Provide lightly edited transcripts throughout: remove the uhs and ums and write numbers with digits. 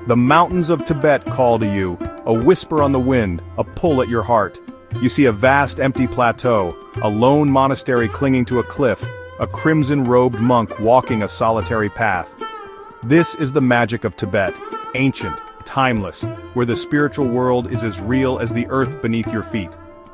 The mountains of Tibet call to you, a whisper on the wind, a pull at your heart. You see a vast empty plateau, a lone monastery clinging to a cliff, a crimson-robed monk walking a solitary path. This is the magic of Tibet, ancient, timeless, where the spiritual world is as real as the earth beneath your feet.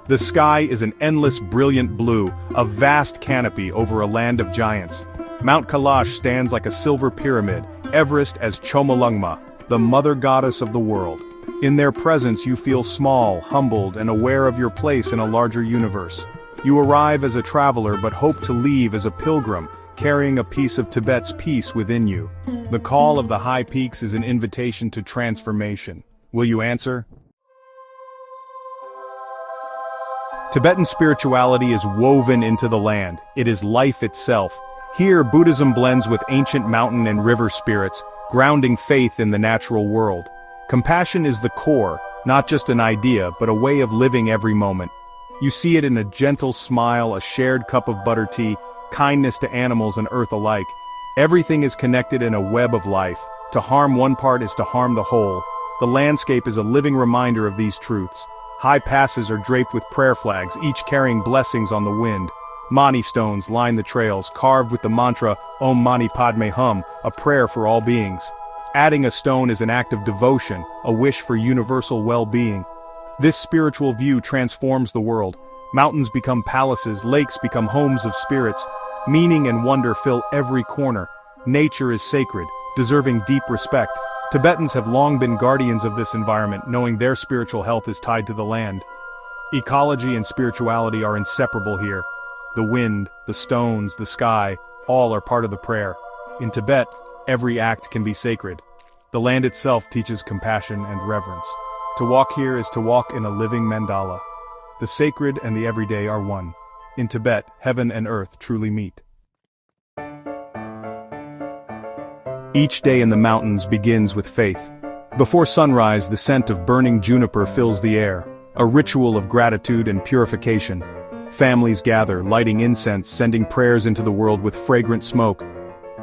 The sky is an endless brilliant blue, a vast canopy over a land of giants. Mount Kailash stands like a silver pyramid, Everest as Chomolungma, the mother goddess of the world. In their presence you feel small, humbled, and aware of your place in a larger universe. You arrive as a traveler but hope to leave as a pilgrim, carrying a piece of Tibet's peace within you. The call of the high peaks is an invitation to transformation. Will you answer? Tibetan spirituality is woven into the land. It is life itself. Here, Buddhism blends with ancient mountain and river spirits, grounding faith in the natural world. Compassion is the core, not just an idea, but a way of living every moment. You see it in a gentle smile, a shared cup of butter tea, kindness to animals and earth alike. Everything is connected in a web of life. To harm one part is to harm the whole. The landscape is a living reminder of these truths. High passes are draped with prayer flags, each carrying blessings on the wind. Mani stones line the trails, carved with the mantra Om Mani Padme Hum, a prayer for all beings. Adding a stone is an act of devotion, a wish for universal well-being. This spiritual view transforms the world. Mountains become palaces, lakes become homes of spirits. Meaning and wonder fill every corner. Nature is sacred, deserving deep respect. Tibetans have long been guardians of this environment, knowing their spiritual health is tied to the land. Ecology and spirituality are inseparable here. The wind, the stones, the sky, all are part of the prayer. In Tibet, every act can be sacred. The land itself teaches compassion and reverence. To walk here is to walk in a living mandala. The sacred and the everyday are one. In Tibet, heaven and earth truly meet. Each day in the mountains begins with faith. Before sunrise, the scent of burning juniper fills the air, a ritual of gratitude and purification. Families gather, lighting incense, sending prayers into the world with fragrant smoke.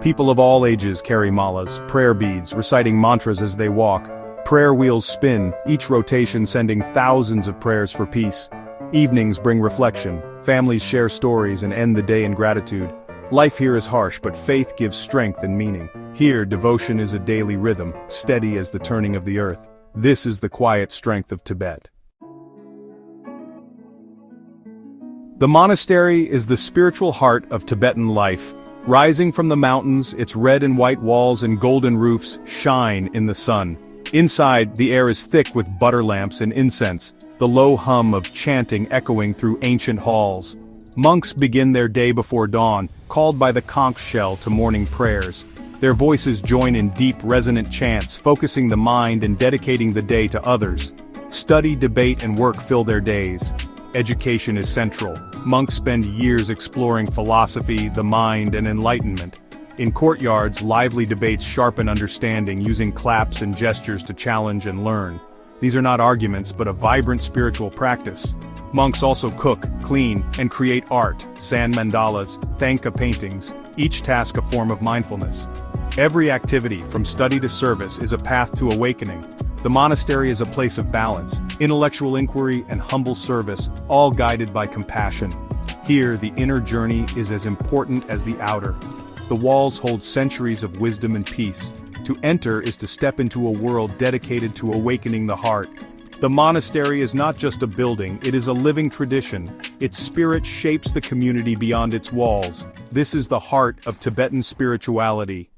People of all ages carry malas, prayer beads, reciting mantras as they walk. Prayer wheels spin, each rotation sending thousands of prayers for peace. Evenings bring reflection, families share stories and end the day in gratitude. Life here is harsh, but faith gives strength and meaning. Here, devotion is a daily rhythm, steady as the turning of the earth. This is the quiet strength of Tibet. The monastery is the spiritual heart of Tibetan life. Rising from the mountains, its red and white walls and golden roofs shine in the sun. Inside, the air is thick with butter lamps and incense, the low hum of chanting echoing through ancient halls. Monks begin their day before dawn, called by the conch shell to morning prayers. Their voices join in deep, resonant chants, focusing the mind and dedicating the day to others. Study, debate, and work fill their days. Education is central. Monks spend years exploring philosophy, the mind, and enlightenment. In courtyards, lively debates sharpen understanding, using claps and gestures to challenge and learn. These are not arguments, but a vibrant spiritual practice. Monks also cook, clean, and create art, sand mandalas, thangka paintings, each task a form of mindfulness. Every activity, from study to service, is a path to awakening. The monastery is a place of balance, intellectual inquiry, and humble service, all guided by compassion. Here, the inner journey is as important as the outer. The walls hold centuries of wisdom and peace. To enter is to step into a world dedicated to awakening the heart. The monastery is not just a building, it is a living tradition. Its spirit shapes the community beyond its walls. This is the heart of Tibetan spirituality.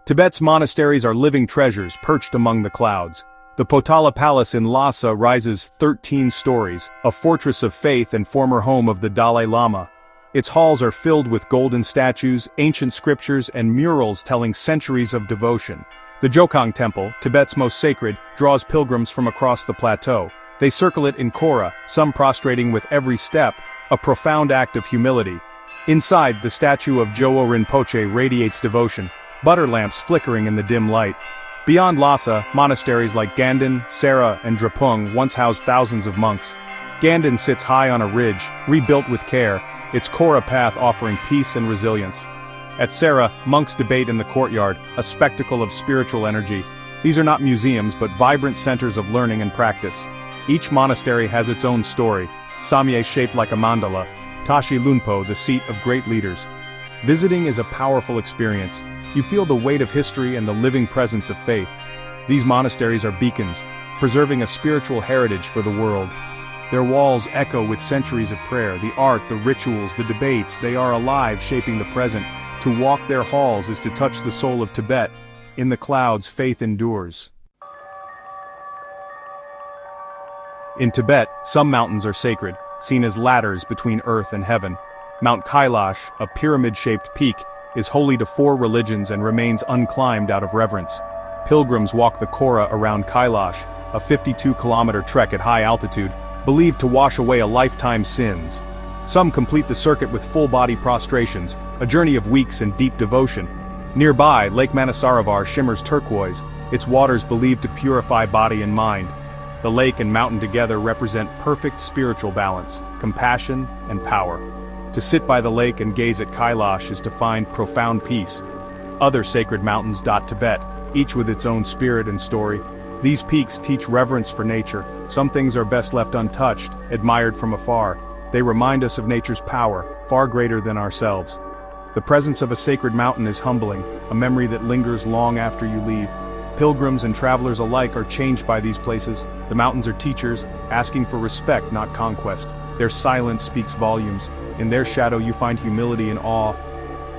Tibet's monasteries are living treasures perched among the clouds. The Potala Palace in Lhasa rises 13 stories, a fortress of faith and former home of the Dalai Lama. Its halls are filled with golden statues, ancient scriptures, and murals telling centuries of devotion. The Jokang Temple, Tibet's most sacred, draws pilgrims from across the plateau. They circle it in kora, some prostrating with every step, a profound act of humility. Inside, the statue of Jowo Rinpoche radiates devotion, butter lamps flickering in the dim light. Beyond Lhasa, monasteries like Ganden, Sera, and Drepung once housed thousands of monks. Ganden sits high on a ridge, rebuilt with care, its kora path offering peace and resilience. At Sera, monks debate in the courtyard, a spectacle of spiritual energy. These are not museums but vibrant centers of learning and practice. Each monastery has its own story. Samye shaped like a mandala, Tashi Lunpo the seat of great leaders. Visiting is a powerful experience. You feel the weight of history and the living presence of faith. These monasteries are beacons, preserving a spiritual heritage for the world. Their walls echo with centuries of prayer, the art, the rituals, the debates, they are alive, shaping the present. To walk their halls is to touch the soul of Tibet. In the clouds, faith endures. In Tibet, some mountains are sacred, seen as ladders between earth and heaven. Mount Kailash, a pyramid-shaped peak, is holy to 4 religions and remains unclimbed out of reverence. Pilgrims walk the Kora around Kailash, a 52-kilometer trek at high altitude, believed to wash away a lifetime's sins. Some complete the circuit with full-body prostrations, a journey of weeks in deep devotion. Nearby, Lake Manasaravar shimmers turquoise, its waters believed to purify body and mind. The lake and mountain together represent perfect spiritual balance, compassion, and power. To sit by the lake and gaze at Kailash is to find profound peace. Other sacred mountains dot Tibet, each with its own spirit and story. These peaks teach reverence for nature. Some things are best left untouched, admired from afar. They remind us of nature's power, far greater than ourselves. The presence of a sacred mountain is humbling, a memory that lingers long after you leave. Pilgrims and travelers alike are changed by these places. The mountains are teachers, asking for respect, not conquest. Their silence speaks volumes. In their shadow you find humility and awe.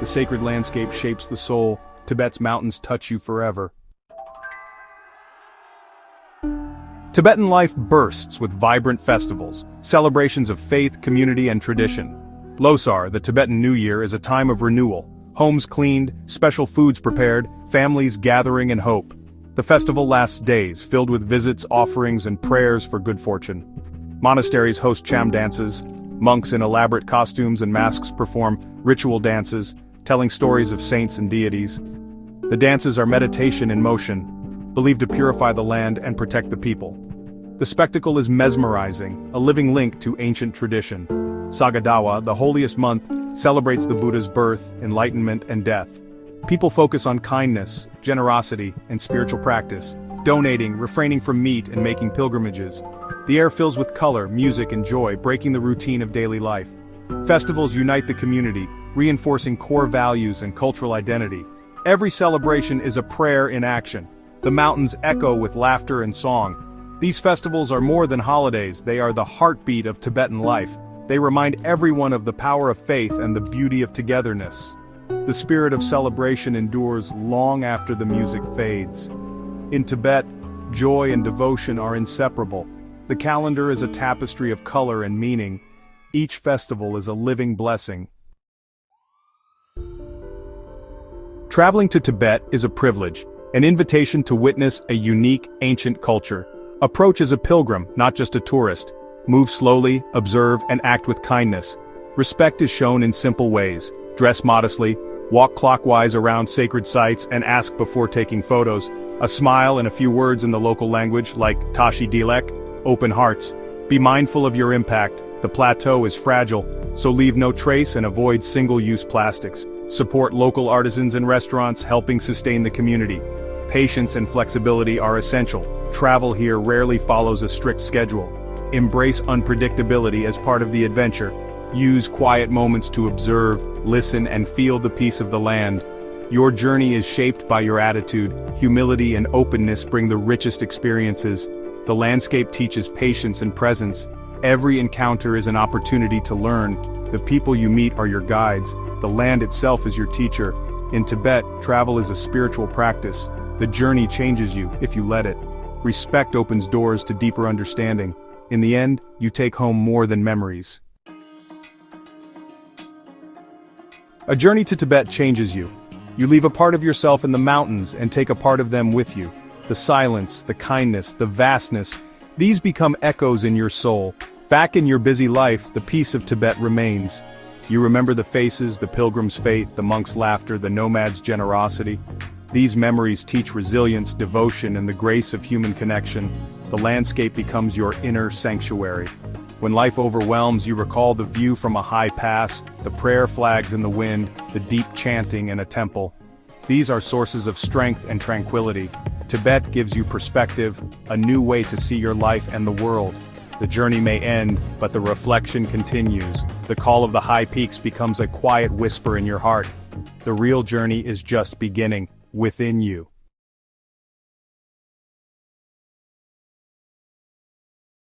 The sacred landscape shapes the soul. Tibet's mountains touch you forever. Tibetan life bursts with vibrant festivals, celebrations of faith, community, and tradition. Losar, the Tibetan New Year, is a time of renewal. Homes cleaned, special foods prepared, families gathering in hope. The festival lasts days, filled with visits, offerings, and prayers for good fortune. Monasteries host cham dances. Monks in elaborate costumes and masks perform ritual dances, telling stories of saints and deities. The dances are meditation in motion, believed to purify the land and protect the people. The spectacle is mesmerizing, a living link to ancient tradition. Sagadawa, the holiest month, celebrates the Buddha's birth, enlightenment, and death. People focus on kindness, generosity, and spiritual practice, donating, refraining from meat, and making pilgrimages. The air fills with color, music, and joy, breaking the routine of daily life. Festivals unite the community, reinforcing core values and cultural identity. Every celebration is a prayer in action. The mountains echo with laughter and song. These festivals are more than holidays, they are the heartbeat of Tibetan life. They remind everyone of the power of faith and the beauty of togetherness. The spirit of celebration endures long after the music fades. In Tibet, joy and devotion are inseparable. The calendar is a tapestry of color and meaning. Each festival is a living blessing. Traveling to Tibet is a privilege, an invitation to witness a unique, ancient culture. Approach as a pilgrim, not just a tourist. Move slowly, observe, and act with kindness. Respect is shown in simple ways. Dress modestly, walk clockwise around sacred sites, and ask before taking photos. A smile and a few words in the local language, like Tashi Dilek, open hearts. Be mindful of your impact. The plateau is fragile, so leave no trace and avoid single-use plastics. Support local artisans and restaurants, helping sustain the community. Patience and flexibility are essential. Travel here rarely follows a strict schedule. Embrace unpredictability as part of the adventure. Use quiet moments to observe, listen, and feel the peace of the land. Your journey is shaped by your attitude. Humility and openness bring the richest experiences. The landscape teaches patience and presence. Every encounter is an opportunity to learn. The people you meet are your guides. The land itself is your teacher. In Tibet, travel is a spiritual practice. The journey changes you if you let it. Respect opens doors to deeper understanding. In the end, you take home more than memories. A journey to Tibet changes you. You leave a part of yourself in the mountains and take a part of them with you. The silence, the kindness, the vastness, these become echoes in your soul. Back in your busy life, the peace of Tibet remains. You remember the faces, the pilgrim's faith, the monk's laughter, the nomad's generosity. These memories teach resilience, devotion, and the grace of human connection. The landscape becomes your inner sanctuary. When life overwhelms, you recall the view from a high pass, the prayer flags in the wind, the deep chanting in a temple. These are sources of strength and tranquility. Tibet gives you perspective, a new way to see your life and the world. The journey may end, but the reflection continues. The call of the high peaks becomes a quiet whisper in your heart. The real journey is just beginning, within you.